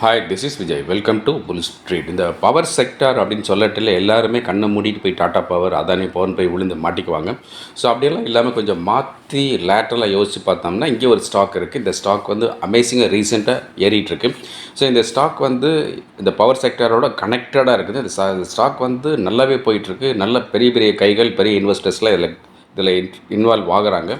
Hi, this is Vijay. Welcome to bull street. இந்த power sector அப்படின்னு சொல்லட்டில் எல்லாருமே கண்ணை மூடிட்டு போய் டாட்டா பவர், அதானி பவர்னு போய் விழுந்து மாட்டிக்குவாங்க. ஸோ அப்படியெல்லாம் இல்லாமல் கொஞ்சம் மாற்றி லேட்டரலாக யோசித்து பார்த்தோம்னா இங்கே ஒரு ஸ்டாக் இருக்குது. இந்த ஸ்டாக் வந்து அமேசிங்காக ரீசெண்டாக ஏறிட்டுருக்கு. ஸோ இந்த ஸ்டாக் வந்து இந்த பவர் செக்டாரோட கனெக்டடாக இருக்குது. இந்த ஸ்டாக் வந்து நல்லாவே போயிட்டுருக்கு. நல்ல பெரிய பெரிய கைகள், பெரிய இன்வெஸ்டர்ஸ்லாம் இதில் இன்வால்வ் ஆகுறாங்க.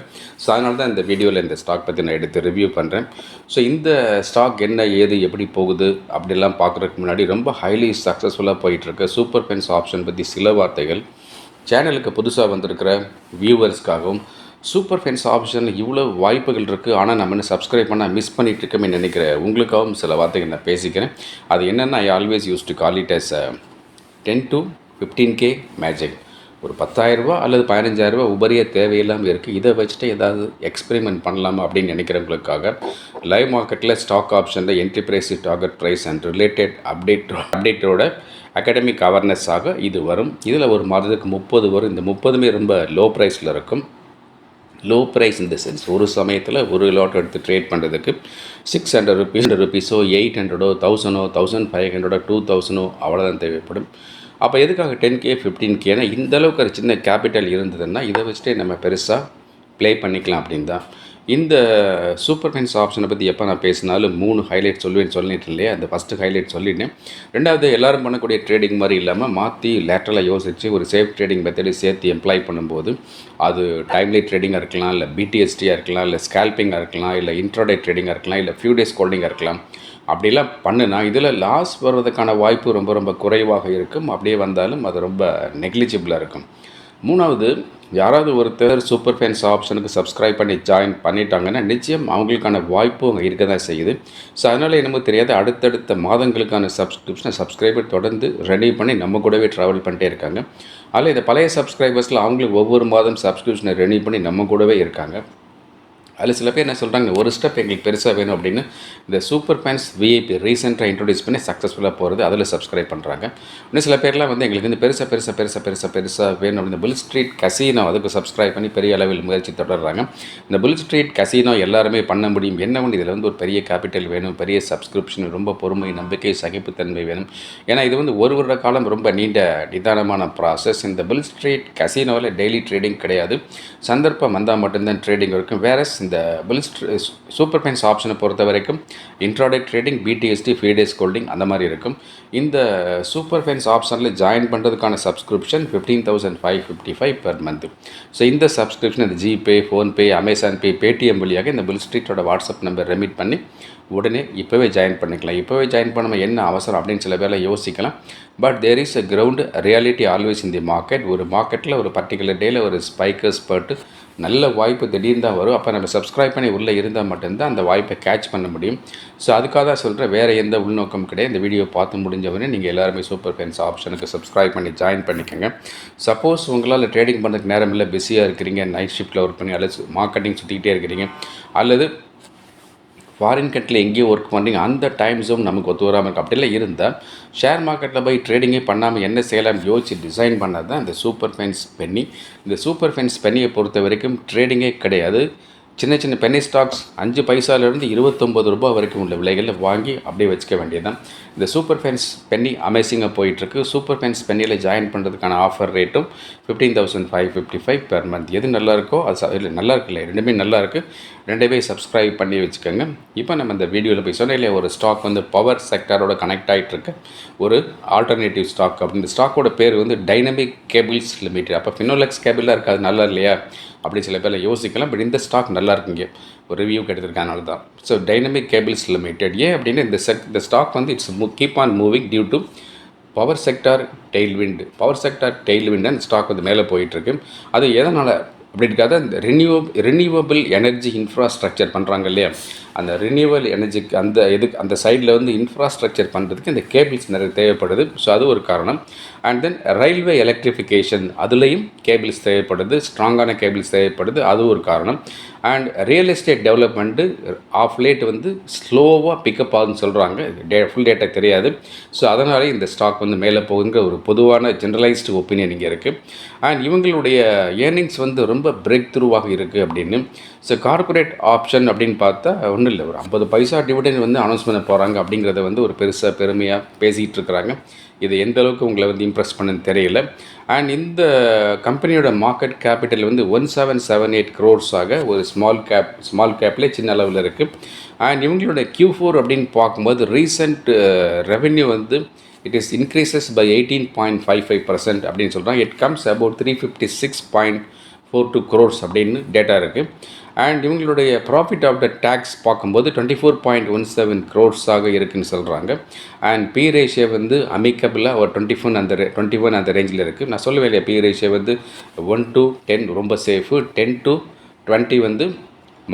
ஸோ அதனால தான் இந்த வீடியோவில் இந்த ஸ்டாக் பற்றி நான் எடுத்து ரிவ்யூ பண்ணுறேன். ஸோ இந்த ஸ்டாக் என்ன ஏது எப்படி போகுது அப்படிலாம் பார்க்குறதுக்கு முன்னாடி ரொம்ப ஹைலி சக்ஸஸ்ஃபுல்லாக போயிட்டுருக்கு சூப்பர் பென்ஸ் ஆப்ஷன் பற்றி சில வார்த்தைகள் சேனலுக்கு புதுசாக வந்திருக்கிற வியூவர்ஸ்க்காகவும், சூப்பர் ஃபென்ஸ் ஆப்ஷனில் இவ்வளோ வாய்ப்புகள் இருக்குது, ஆனால் நம்ம இன்னும் சப்ஸ்கிரைப் பண்ணால் மிஸ் பண்ணிகிட்ருக்கோமே நினைக்கிற உங்களுக்காகவும் சில வார்த்தைகள் நான் பேசிக்கிறேன். அது என்னென்னா, I always use to call it as 10 to 15K magic. ஒரு 10,000 அல்லது 15,000 உபரியாக தேவையில்லாமல் இருக்குது. இதை வச்சுட்டு ஏதாவது எக்ஸ்பெரிமெண்ட் பண்ணலாமா அப்படின்னு நினைக்கிறவங்களுக்காக லைவ் மார்க்கெட்டில் ஸ்டாக் ஆப்ஷனில் entry price, target price and related அப்டேட்டோட அகாடமிக் அவேர்னஸாக இது வரும். இதில் ஒரு மாதத்துக்கு 30 வரும். இந்த 30மே ரொம்ப லோ ப்ரைஸில் இருக்கும். லோ ப்ரைஸ் இந்த சென்ஸ், ஒரு சமயத்தில் ஒரு லாட் எடுத்து ட்ரேட் பண்ணுறதுக்கு 600 ருபீஸோ 800 1000 1500 2000 அவ்வளோதான் தேவைப்படும். அப்போ எதுக்காக 10K 15Kனா இந்தளவுக்கு ஒரு சின்ன கேபிட்டல் இருந்ததுன்னா இதை வச்சுட்டே நம்ம பெருசாக ப்ளே பண்ணிக்கலாம் அப்படின்னு தான். இந்த சூப்பர் ஃபென்ஸ் ஆப்ஷனை பற்றி எப்போ நான் பேசினாலும் 3 ஹைலைட் சொல்லிட்டு இல்லையா. அந்த ஃபஸ்ட்டு ஹைலைட் சொல்லிட்டேன். ரெண்டாவது, எல்லோரும் பண்ணக்கூடிய ட்ரேடிங் மாதிரி இல்லாமல் மாற்றி லேட்டரலாக யோசித்து ஒரு சேஃப் ட்ரேடிங் மெத்தடு சேர்த்து எம்ப்ளாய் பண்ணும்போது, அது டைம்லி ட்ரேடிங்காக இருக்கலாம், இல்லை பிடிஎஸ்டியாக இருக்கலாம், இல்லை ஸ்கேல்பிங்காக இருக்கலாம், இல்லை இன்ட்ராடே ட்ரேடிங்காக இருக்கலாம், இல்லை ஃபியூ டேஸ் ஹோல்டிங்காக இருக்கலாம். அப்படிலாம் பண்ணுனா இதில் லாஸ் வர்றதுக்கான வாய்ப்பு ரொம்ப ரொம்ப குறைவாக இருக்கும். அப்படியே வந்தாலும் அது ரொம்ப நெக்லிஜிபிளாக இருக்கும். மூணாவது, யாராவது ஒருத்தர் சூப்பர் ஃபென்ஸ் ஆப்ஷனுக்கு சப்ஸ்கிரைப் பண்ணி ஜாயின் பண்ணிட்டாங்கன்னா நிச்சயம் அவங்களுக்கான வாய்ப்பு அங்கே இருக்க தான் செய்யுது. ஸோ அதனால் என்னமோ தெரியாது, அடுத்தடுத்த மாதங்களுக்கான சப்ஸ்கிரைபர் தொடர்ந்து ரெனியூ பண்ணி நம்ம கூடவே ட்ராவல் பண்ணிட்டே இருக்காங்க. அதில் இந்த பழைய சப்ஸ்கிரைபர்ஸில் அவங்களுக்கு ஒவ்வொரு மாதம் சப்ஸ்கிரிப்ஷனை ரெனியூ பண்ணி நம்ம கூடவே இருக்காங்க. அதில் சில பேர் என்ன சொல்கிறாங்க, ஒரு ஸ்டெப் எங்களுக்கு பெருசாக வேணும் அப்படின்னு இந்த சூப்பர் ஃபென்ஸ் விஐபி ரீசெண்டாக இன்ட்ரடியூஸ் பண்ணி சக்ஸஸ்ஃபுல்லாக போகிறது, அதில் சப்ஸ்கிரைப் பண்ணுறாங்க. இன்னும் சில பேர்லாம் வந்து எங்களுக்கு வந்து பெருசாக வேணும் அப்படின்னு புல் ஸ்ட்ரீட் கசினோ அதுக்கு சப்ஸ்கிரைப் பண்ணி பெரிய அளவில் முயற்சி தொடர்றாங்க. இந்த புல் ஸ்ட்ரீட் கசினோ எல்லாருமே பண்ண முடியும். என்ன ஒன்று, இதில் வந்து ஒரு பெரிய கேபிட்டல் வேணும், பெரிய சப்ஸ்கிரிப்ஷன், ரொம்ப பொறுமை, நம்பிக்கை, சகிப்புத்தன்மை வேணும். ஏன்னா இது வந்து ஒரு வருட காலம் ரொம்ப நீண்ட நிதானமான ப்ராசஸ். இந்த புல் ஸ்ட்ரீட் கசினோவில் டெய்லி ட்ரேடிங் கிடையாது. சந்தர்ப்பம் வந்தால் மட்டும்தான் ட்ரேடிங் இருக்கும். வேற இந்த சூப்பர் ஃபென்ஸ் ஆப்ஷனை பொறுத்த வரைக்கும் intraday trading, BTST, few days holding அந்த மாதிரி இருக்கும். இந்த சூப்பர் ஃபென்ஸ் ஆப்ஷனில் ஜாயின் பண்ணுறதுக்கான சப்ஸ்கிரிப்ஷன் 15,555 பெர் மந்த். ஸோ இந்த சப்ஸ்கிரிப்ஷன் இந்த GPay, PhonePe, Amazon Pay, Paytm வழியாக இந்த புல் ஸ்ட்ரீட்டோட வாட்ஸ்அப் நம்பர் ரெமிட் பண்ணி உடனே இப்போவே ஜாயின் பண்ணிக்கலாம். இப்போவே ஜாயின் பண்ணாமல் என்ன அவசரம் அப்படின்னு சில பேரில் யோசிக்கலாம். But there is a ground reality always in the market. ஒரு மார்க்கெட்டில் ஒரு பர்டிகுலர் டேயில் ஒரு ஸ்பைக்கர்ஸ் பட்டு நல்ல வாய்ப்பு திடீர்னு தான் வரும். அப்போ நம்ம சப்ஸ்கிரைப் பண்ணி உள்ளே இருந்தால் மட்டும்தான் அந்த வாய்ப்பை கேட்ச் பண்ண முடியும். ஸோ அதுக்காக தான் சொல்கிறேன், வேறு எந்த உள்நோக்கம் கிடையாது. இந்த வீடியோ பார்த்து முடிஞ்சவொடனே நீங்கள் எல்லாருமே சூப்பர் ஃபென்ஸ் ஆப்ஷனுக்கு சப்ஸ்கிரைப் பண்ணி ஜாயின் பண்ணிக்கோங்க. சப்போஸ் உங்களால் ட்ரேடிங் பண்ணுறதுக்கு நேரம் இல்லை, பிஸியாக இருக்கிறீங்க, நைட் ஷிஃப்ட்டில் ஒர்க் பண்ணி அல்லது மார்க்கெட்டிங் சுற்றிக்கிட்டே இருக்கிறீங்க, அல்லது ஃபாரின் கண்ட்ரியில் எங்கேயோ ஒர்க் பண்ணுறீங்க, அந்த டைம் ஜோன் நமக்கு ஒத்து வராமல் இருக்குது. அப்படிலாம் இருந்தால் ஷேர் மார்க்கெட்டில் போய் ட்ரேடிங்கே பண்ணாமல் என்ன செய்யலாம்னு யோசிச்சு டிசைன் பண்ணது தான் இந்த சூப்பர் ஃபென்ஸ் பென்னி. இந்த சூப்பர் ஃபென்ஸ் பென்னியை பொறுத்த வரைக்கும் ட்ரேடிங்கே கிடையாது. சின்ன சின்ன பென்னி ஸ்டாக்ஸ் 5 பைசாலேருந்து 29 ரூபாய் வரைக்கும் உள்ள விலைகளில் வாங்கி அப்படியே வச்சுக்க வேண்டியதுதான். இந்த சூப்பர் ஃபென்ஸ் பென்னி அமேசிங்காக போயிட்டுருக்கு. சூப்பர் ஃபென்ஸ் பென்னியில் ஜாயின் பண்ணுறதுக்கான ஆஃபர் ரேட்டும் 15,555 பெர் மந்த். எது நல்லா இருக்கோ அது இல்லை, நல்லா இருக்குல்ல, ரெண்டுமே நல்லா இருக்குது. ரெண்டுமே சப்ஸ்கிரைப் பண்ணி வச்சுக்கோங்க. இப்போ நம்ம இந்த வீடியோவில் போய் சொன்ன இல்லையா, ஒரு ஸ்டாக் வந்து பவர் செக்டரோட கனெக்ட் ஆகிட்டுருக்கு, ஒரு ஆல்டர்னேட்டிவ் ஸ்டாக். அப்படின்னு ஸ்டாக்கோட பேர் வந்து டைனமிக் கேபிள்ஸ் லிமிடெட். அப்போ ஃபினோலெக்ஸ் கேபிளாக இருக்காது, நல்லா இல்லையா அப்படி சில பேரில் யோசிக்கலாம். பட் இந்த ஸ்டாக் நல்லா இருக்குங்க, ஒரு ரிவ்யூ எடுத்திருக்கனால தான். ஸோ டைனமிக் கேபிள்ஸ் லிமிடெட் ஏன் அப்படின்னு இந்த ஸ்டாக் வந்து it's keep on moving due to power sector tailwind. Power sector tailwind அந்த ஸ்டாக் வந்து மேலே போயிட்டுருக்கு. அது எதனால் அப்படி இருக்காது, அந்த ரினியூவபிள் எனர்ஜி இன்ஃப்ராஸ்ட்ரக்சர் பண்ணுறாங்க இல்லையா, அந்த ரினியூவல் எனர்ஜிக்கு அந்த அந்த சைடில் வந்து இன்ஃப்ராஸ்ட்ரக்சர் பண்ணுறதுக்கு இந்த கேபிள்ஸ் நிறைய தேவைப்படுது. ஸோ அது ஒரு காரணம். அண்ட் தென் ரயில்வே எலக்ட்ரிஃபிகேஷன், அதுலேயும் கேபிள்ஸ் தேவைப்படுது, ஸ்ட்ராங்கான கேபிள்ஸ் தேவைப்படுது, அது ஒரு காரணம். And real estate development of late வந்து ஸ்லோவாக பிக்கப் ஆகுதுன்னு சொல்கிறாங்க. ஃபுல் டேட்டா தெரியாது. ஸோ அதனாலே இந்த ஸ்டாக் வந்து மேலே போகுங்கிற ஒரு பொதுவான ஜென்ரலைஸ்டு ஒப்பீனியன் இங்கே இருக்குது. அண்ட் இவங்களுடைய ஏர்னிங்ஸ் வந்து ரொம்ப பிரேக் த்ரூவாக இருக்குது அப்படின்னு. ஸோ கார்பரேட் ஆப்ஷன் அப்படின்னு பார்த்தா ஒன்றும் இல்லை, ஒரு 50 பைசா டிவிடெண்ட் வந்து அனௌன்ஸ் பண்ண போகிறாங்க அப்படிங்கிறத வந்து ஒரு பெருமையாக பேசிகிட்டு இருக்கிறாங்க. இது எந்த அளவுக்கு உங்களை வந்து இம்ப்ரெஸ் பண்ணுன்னு தெரியல. அண்ட் இந்த கம்பெனியோட மார்க்கெட் கேபிட்டல் வந்து 1778 crores ஒரு ஸ்மால் கேப்லேயே சின்ன அளவில் இருக்குது. அண்ட் இவங்களோட Q4 அப்படின்னு பார்க்கும்போது ரீசெண்ட் ரெவென்யூ வந்து இட் இஸ் இன்க்ரீசஸ் பை 18.55% அப்படின்னு சொல்கிறாங்க. இட் கம்ஸ் அபவுட் 356.42 crores அப்படின்னு டேட்டா இருக்குது. அண்ட் இவங்களுடைய ப்ராஃபிட் ஆஃப்டர் டேக்ஸ் பார்க்கும்போது 24.17 crores இருக்குதுன்னு சொல்கிறாங்க. அண்ட் பி ரேஷியோ வந்து அமிக்கபிளாக ஒரு 21 அந்த ரேஞ்சில் இருக்குது. நான் சொல்ல வேண்டிய பி ரேஷியோ வந்து 1:10 ரொம்ப சேஃபு, 10:20 வந்து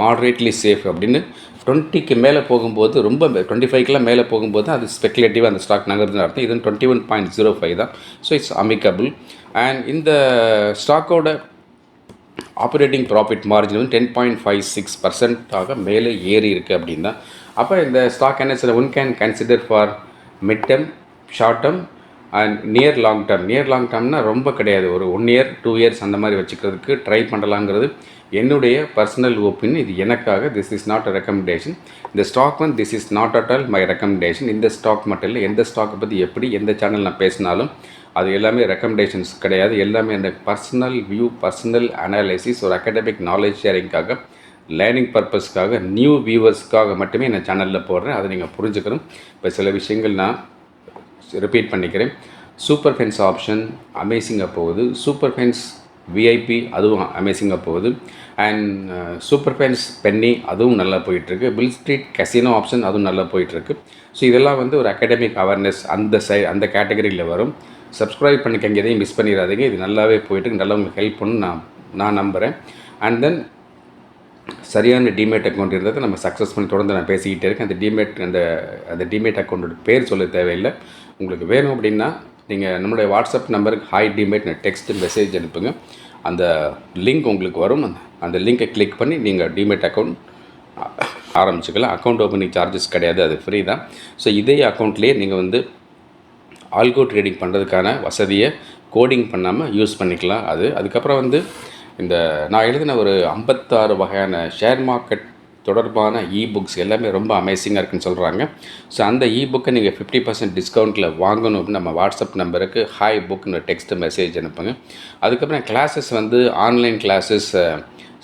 மாடரேட்லி சேஃப் அப்படின்னு. 20க்கு மேலே போகும்போது ரொம்ப 25க்கெலாம் மேலே போகும்போது அது ஸ்பெக்குலேட்டிவாக அந்த ஸ்டாக் நகருதுன்னு அர்த்தம். இது 21.05 தான். So it's amicable. அண்ட் இந்த ஸ்டாக்கோட ஆப்ரேட்டிங் ப்ராஃபிட் மார்ஜின் வந்து 10.56% மேலே ஏறி இருக்குது அப்படின்னா, அப்போ இந்த ஸ்டாக் என்ன sir one can consider for mid term, short term and near long டேர்ம்னா ரொம்ப கிடையாது, ஒரு 1 year 2 years அந்த மாதிரி வச்சுக்கிறதுக்கு ட்ரை பண்ணலாங்கிறது என்னுடைய பர்சனல் ஒப்பீனியன். இது எனக்காக, this is not a recommendation. இந்த ஸ்டாக் வந்து this is not at all my recommendation. இந்த ஸ்டாக் மட்டும் இல்லை, எந்த ஸ்டாக்கை பற்றி எப்படி எந்த சேனல் நான் பேசினாலும் அது எல்லாமே ரெக்கமெண்டேஷன்ஸ் கிடையாது. எல்லாமே அந்த பர்சனல் வியூ, பர்சனல் அனாலிசிஸ், ஒரு அகாடமிக் நாலேஜ் ஷேரிங்காக, லேர்னிங் பர்பஸ்க்காக, நியூ வியூவர்ஸ்க்காக மட்டுமே இந்த சேனலில் போடுறேன். அதை நீங்கள் புரிஞ்சுக்கணும். இப்போ சில விஷயங்கள் நான் ரிப்பீட் பண்ணிக்கிறேன். சூப்பர் ஃபென்ஸ் ஆப்ஷன் அமேசிங்காக போகுது, சூப்பர் ஃபென்ஸ் விஐபி அதுவும் அமேசிங்காக போகுது, அண்ட் சூப்பர் ஃபென்ஸ் பென்னி அதுவும் நல்லா போயிட்டுருக்கு, பில் ஸ்ட்ரீட் கசினோ ஆப்ஷன் அதுவும் நல்லா போயிட்டுருக்கு. ஸோ இதெல்லாம் வந்து ஒரு அகாடமிக் அவேர்னஸ் அந்த கேட்டகரியில் வரும். சப்ஸ்கிரைப் பண்ணிக்கங்க, எதையும் மிஸ் பண்ணிடாதீங்க. இது நல்லாவே போயிட்டு நல்லா உங்களுக்கு ஹெல்ப் பண்ணணும் நான் நம்புகிறேன். அண்ட் தென் சரியான டிமேட் அக்கௌண்ட் இருந்தது நம்ம சக்ஸஸ் பண்ணி தொடர்ந்து நான் பேசிக்கிட்டே இருக்கேன். அந்த டிமேட் அக்கௌண்ட்டோட பேர் சொல்ல தேவையில்லை. உங்களுக்கு வேணும் அப்படின்னா நீங்கள் நம்மளுடைய வாட்ஸ்அப் நம்பருக்கு ஹாய் டிமேட் டெக்ஸ்ட் மெசேஜ் அனுப்புங்க. அந்த லிங்க் உங்களுக்கு வரும். அந்த லிங்கை கிளிக் பண்ணி நீங்கள் டிமேட் அக்கௌண்ட் ஆரம்பிச்சுக்கலாம். அக்கௌண்ட் ஓப்பனிங் சார்ஜஸ் கிடையாது, அது ஃப்ரீ தான். ஸோ இதே அக்கௌண்ட்லேயே நீங்கள் வந்து ஆல்கோ ட்ரேடிங் பண்ணுறதுக்கான வசதியை கோடிங் பண்ணாமல் யூஸ் பண்ணிக்கலாம். அதுக்கப்புறம் வந்து இந்த நான் எழுதின ஒரு 56 வகையான ஷேர் மார்க்கெட் தொடர்பான புக்ஸ் எல்லாமே ரொம்ப அமேசிங்காக இருக்குன்னு சொல்கிறாங்க. ஸோ அந்த புக்கை நீங்கள் 50% டிஸ்கவுண்ட்டில் வாங்கணும் அப்படின்னு நம்ம வாட்ஸ்அப் நம்பருக்கு ஹாய் புக்னு டெக்ஸ்ட் மெசேஜ் அனுப்புங்க. அதுக்கப்புறம் கிளாஸஸ் வந்து ஆன்லைன் கிளாஸஸ்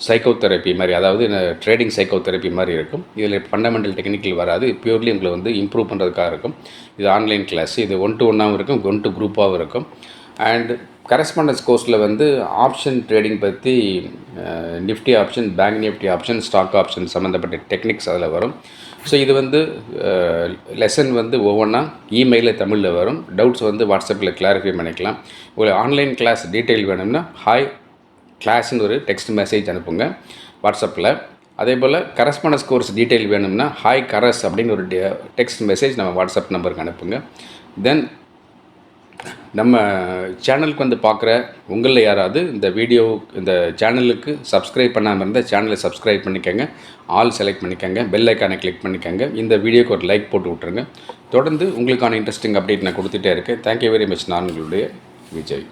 சைக்கோ தெரப்பி மாதிரி, அதாவது ட்ரேடிங் சைக்கோ தெரப்பி மாதிரி இருக்கும். இதில் ஃபண்டமெண்டல் டெக்னிக்கல் வராது, பியூர்லி உங்களை வந்து இம்ப்ரூவ் பண்ணுறதுக்காக இருக்கும். இது ஆன்லைன் கிளாஸ், இது 1-to-1ஆகவும் இருக்கும், 1-to குரூப்பாகவும் இருக்கும். அண்ட் கரஸ்பாண்டன்ஸ் கோர்ஸில் வந்து ஆப்ஷன் ட்ரேடிங் பற்றி Nifty option, bank Nifty option, stock option சம்மந்தப்பட்ட டெக்னிக்ஸ் அதில் வரும். ஸோ இது வந்து லெசன் வந்து ஒவ்வொன்றா இமெயிலில் தமிழில் வரும். டவுட்ஸ் வந்து வாட்ஸ்அப்பில் கிளாரிஃபை பண்ணிக்கலாம். உங்களுக்கு ஆன்லைன் கிளாஸ் டீட்டெயில் வேணும்னா ஹாய் கிளாஸ்ன்னு ஒரு டெக்ஸ்ட் மெசேஜ் அனுப்புங்க வாட்ஸ்அப்பில். அதே போல் கரஸ்பாண்டன்ஸ் கோர்ஸ் டீட்டெயில் வேணும்னா ஹாய் கரஸ் அப்படின்னு ஒரு டெக்ஸ்ட் மெசேஜ் நம்ம வாட்ஸ்அப் நம்பருக்கு அனுப்புங்க. தென் நம்ம சேனலுக்கு வந்து பார்க்குற உங்களில் யாராவது இந்த சேனலுக்கு சப்ஸ்கிரைப் பண்ணாமல் இருந்தால் சேனலை சப்ஸ்கிரைப் பண்ணிக்கோங்க, ஆல் செலக்ட் பண்ணிக்கோங்க, பெல் ஐக்கானை கிளிக் பண்ணிக்கோங்க, இந்த வீடியோக்கு ஒரு லைக் போட்டு விட்ருங்க. தொடர்ந்து உங்களுக்கான இன்ட்ரெஸ்டிங் அப்டேட் நான் கொடுத்துட்டே இருக்கேன். Thank you very much. நான் உங்களுடைய விஜய்.